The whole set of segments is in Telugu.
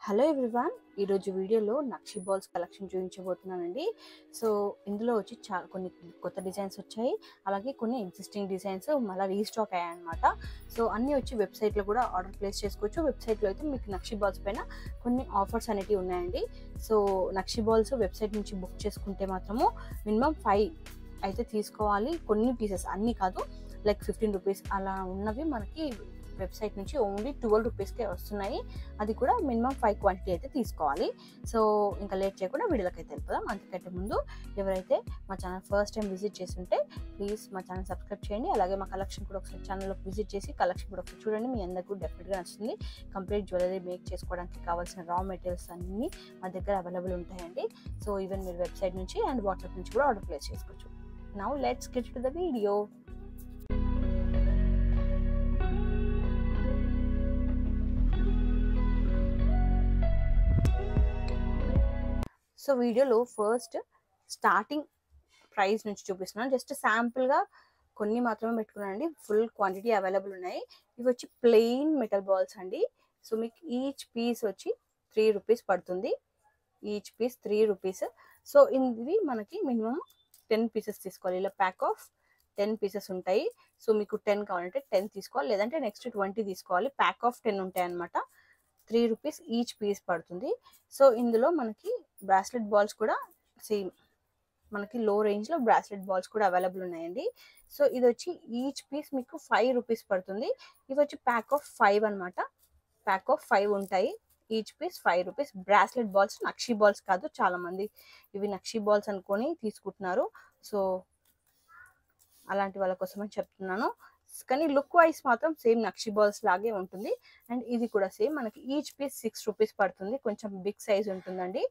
హలో ఎవ్రీవన్, ఈరోజు వీడియోలో నక్షి బాల్స్ కలెక్షన్ చూపించబోతున్నానండి. సో ఇందులో వచ్చి కొన్ని కొత్త డిజైన్స్ వచ్చాయి, అలాగే కొన్ని ఎగ్జిస్టింగ్ డిజైన్స్ మళ్ళీ రీస్టాక్ అయ్యాయి అనమాట. సో అన్నీ వచ్చి వెబ్సైట్లో కూడా ఆర్డర్ ప్లేస్ చేసుకోవచ్చు. వెబ్సైట్లో అయితే మీకు నక్షి బాల్స్ పైన కొన్ని ఆఫర్స్ అనేవి ఉన్నాయండి. సో నక్షి బాల్స్ వెబ్సైట్ నుంచి బుక్ చేసుకుంటే మాత్రము మినిమం 5 అయితే తీసుకోవాలి. కొన్ని పీసెస్ అన్నీ కాదు, లైక్ 15 రూపీస్ అలా ఉన్నవి మనకి వెబ్సైట్ నుంచి ఓన్లీ 12 రూపీస్కే వస్తున్నాయి. అది కూడా మినిమం 5 క్వాంటిటీ అయితే తీసుకోవాలి. సో ఇంకా లేట్ చేయకుండా వీడియోలోకి అయితే వెళ్ళిపోదాం. అంతకంటే ముందు ఎవరైతే మా ఛానల్ ఫస్ట్ టైం విజిట్ చేస్తుంటే ప్లీజ్ మా ఛానల్ సబ్స్క్రైబ్ చేయండి. అలాగే మా కలెక్షన్ కూడా ఒకసారి ఛానల్లోకి విజిట్ చేసి కలెక్షన్ కూడా ఒకసారి చూడండి. మీ అందరికీ డెఫినెట్గా నచ్చుతుంది. కంప్లీట్ జ్యువెలరీ మేక్ చేసుకోవడానికి కావాల్సిన రా మెటీరియల్స్ అన్నీ మా దగ్గర అవైలబుల్ ఉంటాయండి. సో ఈవెన్ మీరు వెబ్సైట్ నుంచి అండ్ వాట్సాప్ నుంచి కూడా ఆర్డర్ ప్లేస్ చేసుకోవచ్చు. Now let's get to the video. So వీడియోలో ఫస్ట్ స్టార్టింగ్ ప్రైస్ నుంచి చూపిస్తున్నాను. జస్ట్ శాంపుల్గా కొన్ని మాత్రమే పెట్టుకున్నానండి. ఫుల్ క్వాంటిటీ అవైలబుల్ ఉన్నాయి. ఇవి వచ్చి ప్లెయిన్ మెటల్ బాల్స్ అండి. సో మీకు ఈచ్ పీస్ వచ్చి 3 రూపీస్ పడుతుంది. Each piece 3 rupees. సో ఇవి మనకి మినిమం 10 పీసెస్ తీసుకోవాలి. ఇలా ప్యాక్ ఆఫ్ 10 పీసెస్ ఉంటాయి. సో మీకు 10 కావాలంటే 10 తీసుకోవాలి, లేదంటే నెక్స్ట్ 20 తీసుకోవాలి. ప్యాక్ ఆఫ్ 10 ఉంటాయి అన్నమాట. 3 రూపీస్ ఈచ్ పీస్ పడుతుంది. సో ఇందులో మనకి బ్రాస్లెట్ బాల్స్ కూడా సేమ్ మనకి లో రేంజ్లో బ్రాస్లెట్ బాల్స్ కూడా అవైలబుల్ ఉన్నాయండి. సో ఇది వచ్చి ఈచ్ పీస్ మీకు 5 రూపీస్ పడుతుంది. ఇవి వచ్చి ప్యాక్ ఆఫ్ 5 అనమాట. ప్యాక్ ఆఫ్ 5 ఉంటాయి. Each piece 5 rupees. Bracelet balls, నక్షి బాల్స్ కాదు. చాలామంది ఇవి నక్షి బాల్స్ అనుకొని తీసుకుంటున్నారు. సో అలాంటి వాళ్ళ కోసం అని చెప్తున్నాను. కానీ లుక్ వైజ్ మాత్రం సేమ్ నక్షి బాల్స్ లాగే ఉంటుంది. అండ్ ఇది కూడా సేమ్ మనకి ఈచ్ పీస్ 6 రూపీస్ పడుతుంది. కొంచెం బిగ్ సైజ్ ఉంటుందండి.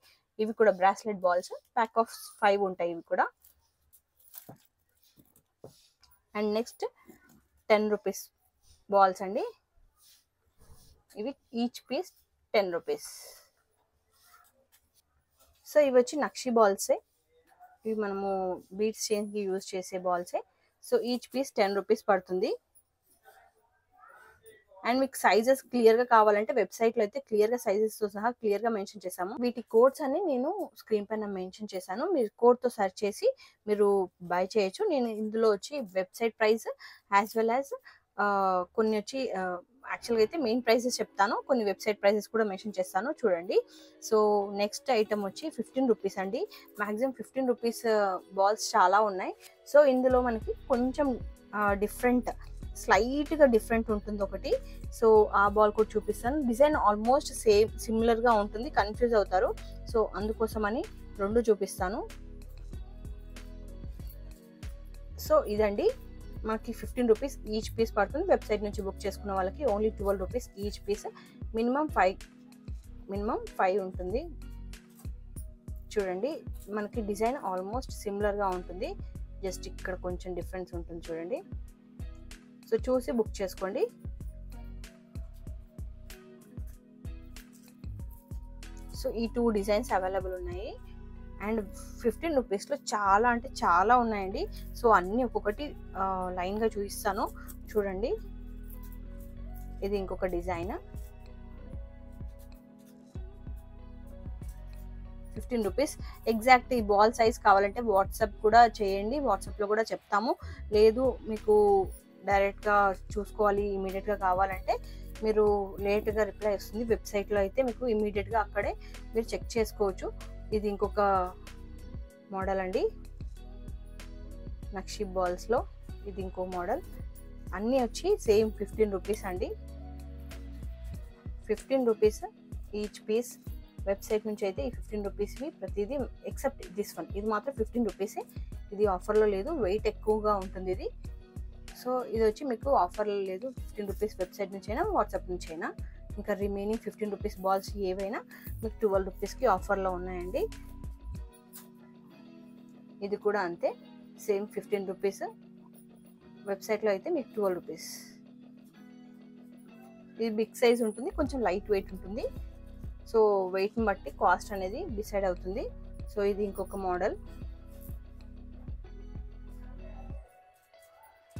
ఇవి కూడా బ్రాస్లెట్ బాల్స్, ప్యాక్ ఆఫ్ 5 ఉంటాయి ఇవి కూడా. అండ్ నెక్స్ట్ 10 రూపీస్ బాల్స్ అండి. ఇవి ఈచ్ పీస్ 10 రూపీస్. సో ఇవి వచ్చి నక్షి బాల్సే. ఇవి మనము బీడ్స్ చేయించి యూజ్ చేసే బాల్సే. సో ఈచ్ పీస్ 10 రూపీస్ పడుతుంది. అండ్ మీకు సైజెస్ క్లియర్గా కావాలంటే వెబ్సైట్లో అయితే క్లియర్గా సైజెస్తో సహా క్లియర్గా మెన్షన్ చేశాము. వీటి కోడ్స్ అన్ని నేను స్క్రీన్ పైన మెన్షన్ చేశాను. మీరు కోడ్తో సెర్చ్ చేసి మీరు బై చేయొచ్చు. నేను ఇందులో వచ్చి website price as well as కొన్ని వచ్చి యాక్చువల్గా అయితే మెయిన్ ప్రైసెస్ చెప్తాను, కొన్ని వెబ్సైట్ ప్రైసెస్ కూడా మెన్షన్ చేస్తాను చూడండి. సో నెక్స్ట్ ఐటమ్ వచ్చి 15 రూపీస్ అండి. మ్యాక్సిమం 15 రూపీస్ బాల్స్ చాలా ఉన్నాయి. సో ఇందులో మనకి కొంచెం డిఫరెంట్, స్లైట్గా డిఫరెంట్ ఉంటుంది ఒకటి. సో ఆ బాల్ కూడా చూపిస్తాను. డిజైన్ ఆల్మోస్ట్ సేమ్ సిమిలర్గా ఉంటుంది, కన్ఫ్యూజ్ అవుతారు. సో అందుకోసమని రెండు చూపిస్తాను. సో ఇదండి మనకి 15 రూపీస్ ఈచ్ పీస్ పడుతుంది. వెబ్సైట్ నుంచి బుక్ చేసుకున్న వాళ్ళకి only 12 rupees each piece. Minimum 5 ఉంటుంది. చూడండి మనకి డిజైన్ ఆల్మోస్ట్ సిమిలర్గా ఉంటుంది. జస్ట్ ఇక్కడ కొంచెం డిఫరెన్స్ ఉంటుంది చూడండి. సో చూసి బుక్ చేసుకోండి. సో ఈ 2 డిజైన్స్ అవైలబుల్ ఉన్నాయి. అండ్ 15 రూపీస్లో చాలా అంటే చాలా ఉన్నాయండి. సో అన్నీ ఒక్కొక్కటి లైన్గా చూపిస్తాను చూడండి. ఇది ఇంకొక డిజైన్. 15 రూపీస్. ఎగ్జాక్ట్ ఈ బాల్ సైజ్ కావాలంటే వాట్సాప్ కూడా చేయండి, వాట్సాప్లో కూడా చెప్తాము. లేదు మీకు డైరెక్ట్గా చూసుకోవాలి, ఇమీడియట్గా కావాలంటే మీరు లేట్గా రిప్లై వస్తుంది. వెబ్సైట్లో అయితే మీకు ఇమీడియట్గా అక్కడే మీరు చెక్ చేసుకోవచ్చు. ఇది ఇంకొక మోడల్ అండి నక్షి బాల్స్లో. ఇది ఇంకో మోడల్. అన్నీ వచ్చి సేమ్ 15 రూపీస్ అండి. 15 రూపీస్ ఈచ్ పీస్. వెబ్సైట్ నుంచి అయితే ఈ 15 రూపీస్వి ప్రతిదీ ఎక్సెప్ట్ దిస్ వన్. ఇది మాత్రం 15 రూపీసే. ఇది ఆఫర్లో లేదు, వెయిట్ ఎక్కువగా ఉంటుంది ఇది. సో ఇది వచ్చి మీకు ఆఫర్లో లేదు. 15 రూపీస్ వెబ్సైట్ నుంచి అయినా వాట్సాప్ నుంచి అయినా. ఇంకా రిమైనింగ్ 15 రూపీస్ బాల్స్ ఏవైనా మీకు 12 రూపీస్కి ఆఫర్లో ఉన్నాయండి. ఇది కూడా అంతే, సేమ్ 15 రూపీస్. వెబ్సైట్లో అయితే మీకు 12 రూపీస్. ఇది బిగ్ సైజ్ ఉంటుంది, కొంచెం లైట్ వెయిట్ ఉంటుంది. సో వెయిట్ని బట్టి కాస్ట్ అనేది డిసైడ్ అవుతుంది. సో ఇది ఇంకొక మోడల్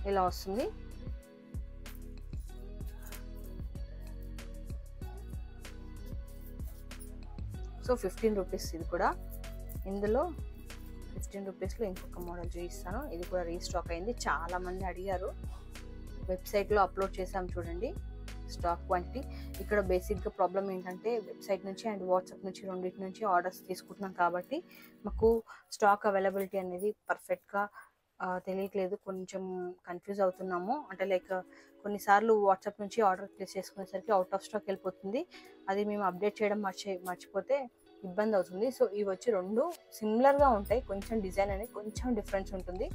ఇలా వస్తుంది. సో 15 రూపీస్ ఇది కూడా. ఇందులో 15 రూపీస్లో ఇంకొక మోడల్ చూపిస్తాను. ఇది కూడా రీస్టాక్ అయింది, చాలా మంది అడిగారు. వెబ్సైట్లో అప్లోడ్ చేసాం చూడండి స్టాక్ క్వాంటిటీ. ఇక్కడ బేసిక్గా ప్రాబ్లం ఏంటంటే వెబ్సైట్ నుంచి అండ్ వాట్సాప్ నుంచి రెండింటి నుంచి ఆర్డర్స్ తీసుకుంటున్నాం కాబట్టి మాకు స్టాక్ అవైలబిలిటీ అనేది పర్ఫెక్ట్గా తెలియట్లేదు, కొంచెం కన్ఫ్యూజ్ అవుతున్నాము. అంటే లైక్ కొన్నిసార్లు వాట్సాప్ నుంచి ఆర్డర్ ప్లేస్ చేసుకునేసరికి అవుట్ ఆఫ్ స్టాక్ వెళ్ళిపోతుంది, అది మేము అప్డేట్ చేయడం మర్చిపోతే ఇబ్బంది అవుతుంది. సో ఇవి వచ్చి రెండు సిమిలర్గా ఉంటాయి, కొంచెం డిజైన్ అనేది కొంచెం డిఫరెన్స్ ఉంటుంది.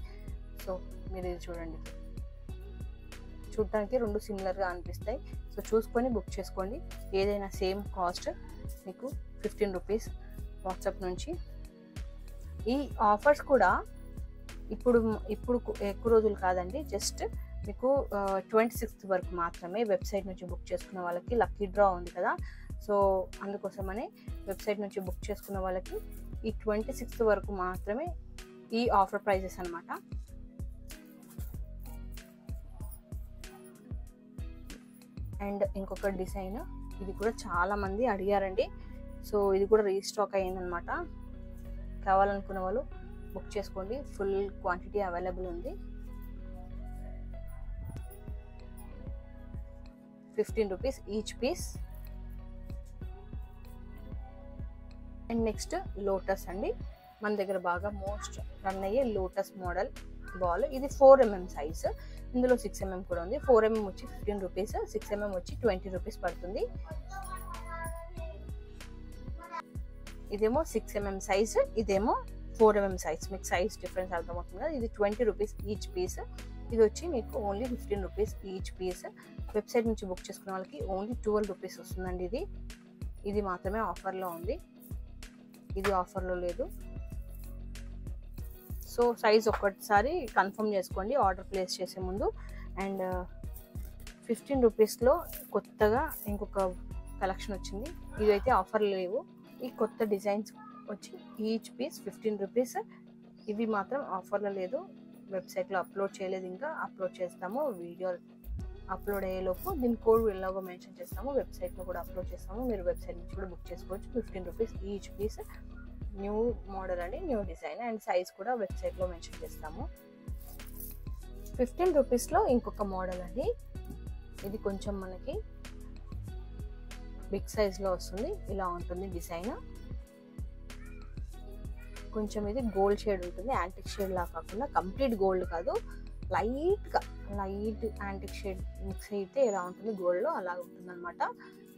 సో మీరు ఇది చూడండి, చూడటానికి రెండు సిమిలర్గా అనిపిస్తాయి. సో చూసుకొని బుక్ చేసుకోండి, ఏదైనా సేమ్ కాస్ట్ మీకు 15 రూపీస్ వాట్సాప్ నుంచి. ఈ ఆఫర్స్ కూడా ఇప్పుడు ఎక్కువ రోజులు కాదండి, జస్ట్ మీకు 26th వరకు మాత్రమే. వెబ్సైట్ నుంచి బుక్ చేసుకున్న వాళ్ళకి లక్కీ డ్రా ఉంది కదా, సో అందుకోసమని వెబ్సైట్ నుంచి బుక్ చేసుకున్న వాళ్ళకి ఈ 26th వరకు మాత్రమే ఈ ఆఫర్ ప్రైజెస్ అనమాట. అండ్ ఇంకొక డిజైన్, ఇది కూడా చాలా మంది అడిగారండి, సో ఇది కూడా రీస్టాక్ అయ్యిందనమాట. కావాలనుకున్న వాళ్ళు బుక్ చేసుకోండి, ఫుల్ క్వాంటిటీ అవైలబుల్ ఉంది. 15 rupees each piece. And next lotus అండి, మన దగ్గర బాగా మోస్ట్ రన్ అయ్యే లోటస్ మోడల్ బాల్. ఇది 4mm సైజ్, ఇందులో 6mm కూడా ఉంది. 4mm వచ్చి 15 రూపీస్, 6mm వచ్చి 20 రూపీస్ పడుతుంది. ఇదేమో 6mm సైజ్, ఇదేమో 4mm సైజ్, మీకు సైజ్ డిఫరెన్స్ అర్థమవుతుంది కదా. ఇది 20 రూపీస్ ఈచ్ పీస్, ఇది వచ్చి మీకు only 15 rupees each piece. Website నుంచి బుక్ చేసుకున్న వాళ్ళకి ఓన్లీ 12 రూపీస్ వస్తుందండి. ఇది మాత్రమే ఆఫర్లో ఉంది, ఇది ఆఫర్లో లేదు. సో సైజ్ ఒక్కసారి కన్ఫర్మ్ చేసుకోండి ఆర్డర్ ప్లేస్ చేసే ముందు. అండ్ 15 రూపీస్లో కొత్తగా ఇంకొక కలెక్షన్ వచ్చింది, ఇదైతే ఆఫర్ లేవు. ఈ కొత్త డిజైన్స్ వచ్చి ఈచ్ పీస్ 15 రూపీస్. ఇవి మాత్రం ఆఫర్లో లేదు, వెబ్సైట్లో అప్లోడ్ చేయలేదు, ఇంకా అప్లోడ్ చేస్తాము. వీడియో అప్లోడ్ అయ్యేలోపు దీని కోడ్ ఎలాగో మెన్షన్ చేస్తాము, వెబ్సైట్లో కూడా అప్లోడ్ చేస్తాము. మీరు వెబ్సైట్ నుంచి కూడా బుక్ చేసుకోవచ్చు. 15 rupees each piece, new model అండి, న్యూ డిజైన్. అండ్ సైజ్ కూడా వెబ్సైట్లో మెన్షన్ చేస్తాము. 15 రూపీస్లో ఇంకొక మోడల్ అండి, ఇది కొంచెం మనకి బిగ్ సైజ్లో వస్తుంది, ఇలా ఉంటుంది డిజైన్. కొంచెం ఇది గోల్డ్ షేడ్ ఉంటుంది, యాంటిక్ షేడ్ లా కాకుండా కంప్లీట్ గోల్డ్ కాదు, లైట్ యాంటిక్ షేడ్ మిక్స్ అయితే ఎలా ఉంటుంది గోల్డ్లో అలా ఉంటుంది అనమాట.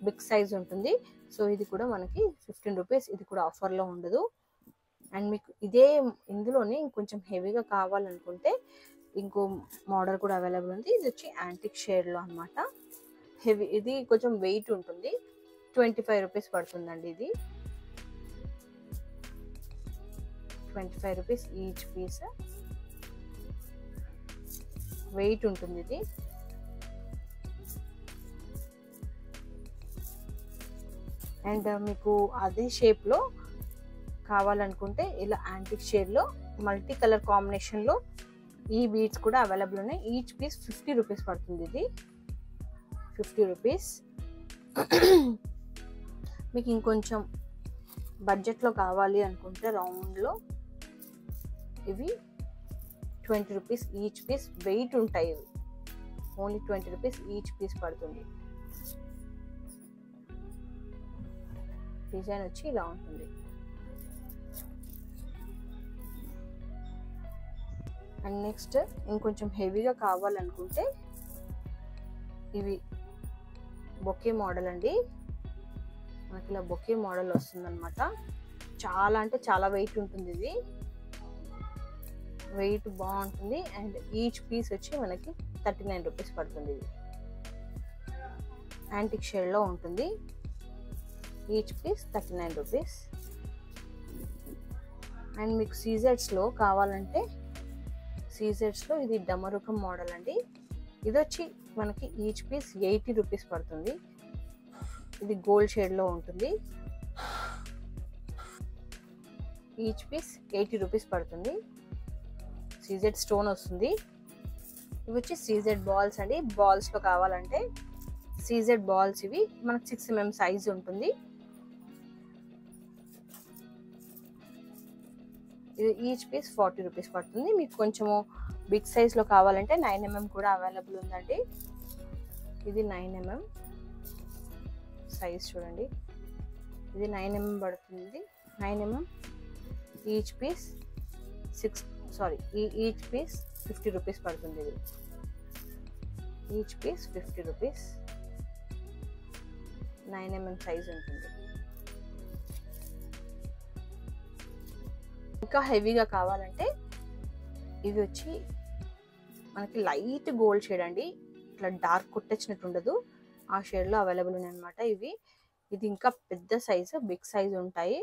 బిగ్ సైజ్ ఉంటుంది. సో ఇది కూడా మనకి 15 రూపీస్, ఇది కూడా ఆఫర్లో ఉండదు. అండ్ మీకు ఇందులోనే ఇంకొంచెం హెవీగా కావాలనుకుంటే ఇంకో మోడల్ కూడా అవైలబుల్ ఉంది. ఇది వచ్చి యాంటిక్ షేడ్లో అనమాట, హెవీ. ఇది కొంచెం వెయిట్ ఉంటుంది, 25 రూపీస్ పడుతుందండి. ఇది 25 రూపీస్ ఈచ్ పీస్, వెయిట్ ఉంటుంది ఇది. అండ్ మీకు అదే షేప్లో కావాలనుకుంటే ఇలా యాంటిక్ షేడ్లో మల్టీ కలర్ కాంబినేషన్లో ఈ బీడ్స్ కూడా అవైలబుల్ ఉన్నాయి. ఈచ్ పీస్ 50 రూపీస్ పడుతుంది. ఇది 50 రూపీస్. మీకు ఇంకొంచెం బడ్జెట్లో కావాలి అనుకుంటే రౌండ్లో ఇవి 20 రూపీస్ ఈచ్ పీస్, వెయిట్ ఉంటాయి ఇవి. ఓన్లీ 20 రూపీస్ ఈచ్ పీస్ పడుతుంది. డిజైన్ వచ్చి ఇలా ఉంటుంది. అండ్ నెక్స్ట్ ఇంకొంచెం హెవీగా కావాలనుకుంటే ఇవి బొకే మోడల్ అండి, మనకి ఇలా బొకే మోడల్ వస్తుందన్నమాట. చాలా అంటే చాలా వెయిట్ ఉంటుంది, ఇది వెయిట్ బాగుంటుంది. అండ్ ఈచ్ పీస్ వచ్చి మనకి 39 రూపీస్ పడుతుంది. ఇది యాంటిక్ షేడ్లో ఉంటుంది, ఈచ్ పీస్ 39 రూపీస్. అండ్ మీకు సీజెడ్స్లో కావాలంటే సీజెడ్స్లో ఇది డమరుకం మోడల్ అండి, ఇది వచ్చి మనకి ఈచ్ పీస్ 80 రూపీస్ పడుతుంది. ఇది గోల్డ్ షేడ్లో ఉంటుంది, ఈచ్ పీస్ 80 రూపీస్ పడుతుంది. సీజెడ్ స్టోన్ వస్తుంది. ఇవి వచ్చి సీజెడ్ బాల్స్ అండి, బాల్స్లో కావాలంటే సీజెడ్ బాల్స్ ఇవి మనకు 6mm సైజ్ ఉంటుంది. ఇది ఈచ్ పీస్ 40 రూపీస్ పడుతుంది. మీకు కొంచెము బిగ్ సైజ్లో కావాలంటే 9mm కూడా అవైలబుల్ ఉందండి. ఇది 9mm సైజ్ చూడండి, ఇది 9mm పడుతుంది. 9mm each piece each piece 50 rupees పడుతుంది. ఇది each piece 50 rupees, 9mm size ఉంటుంది. ఇంకా హెవీగా కావాలంటే ఇవి వచ్చి మనకి లైట్ గోల్డ్ షేడ్ అండి, ఇట్లా డార్క్ కొట్టొచ్చినట్టు ఉండదు, ఆ షేడ్లో అవైలబుల్ ఉన్నాయి అనమాట ఇవి. ఇది ఇంకా పెద్ద సైజు, బిగ్ సైజు ఉంటాయి,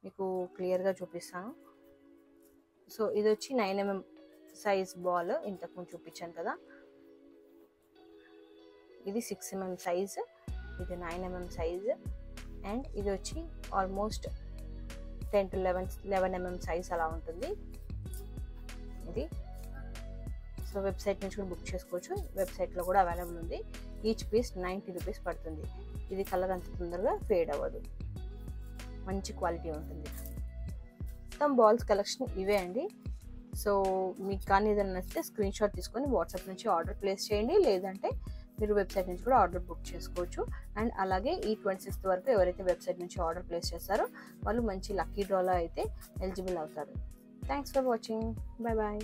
మీకు క్లియర్గా చూపిస్తాను. సో ఇది వచ్చి 9mm సైజ్ బాల్, ఇంతకుముందు చూపించాను కదా. ఇది 6mm సైజ్, ఇది 9mm సైజ్, అండ్ ఇది వచ్చి ఆల్మోస్ట్ 10 to 11mm సైజ్ అలా ఉంటుంది ఇది. సో వెబ్సైట్ నుంచి కూడా బుక్ చేసుకోవచ్చు, వెబ్సైట్లో కూడా అవైలబుల్ ఉంది. ఈచ్ పీస్ 90 రూపీస్ పడుతుంది. ఇది కలర్ అంత తొందరగా ఫేడ్ అవ్వదు, మంచి క్వాలిటీ ఉంటుంది. మొత్తం బాల్స్ కలెక్షన్ ఇవే అండి. సో మీకు కానీ ఏదైనా నచ్చితే స్క్రీన్ షాట్ తీసుకొని వాట్సాప్ నుంచి ఆర్డర్ ప్లేస్ చేయండి, లేదంటే మీరు వెబ్సైట్ నుంచి కూడా ఆర్డర్ బుక్ చేసుకోవచ్చు. అండ్ అలాగే ఈ 26th వరకు ఎవరైతే వెబ్సైట్ నుంచి ఆర్డర్ ప్లేస్ చేస్తారో వాళ్ళు మంచి లక్కీ డ్రాలో అయితే ఎలిజిబుల్ అవుతారు. Thanks for watching, bye bye.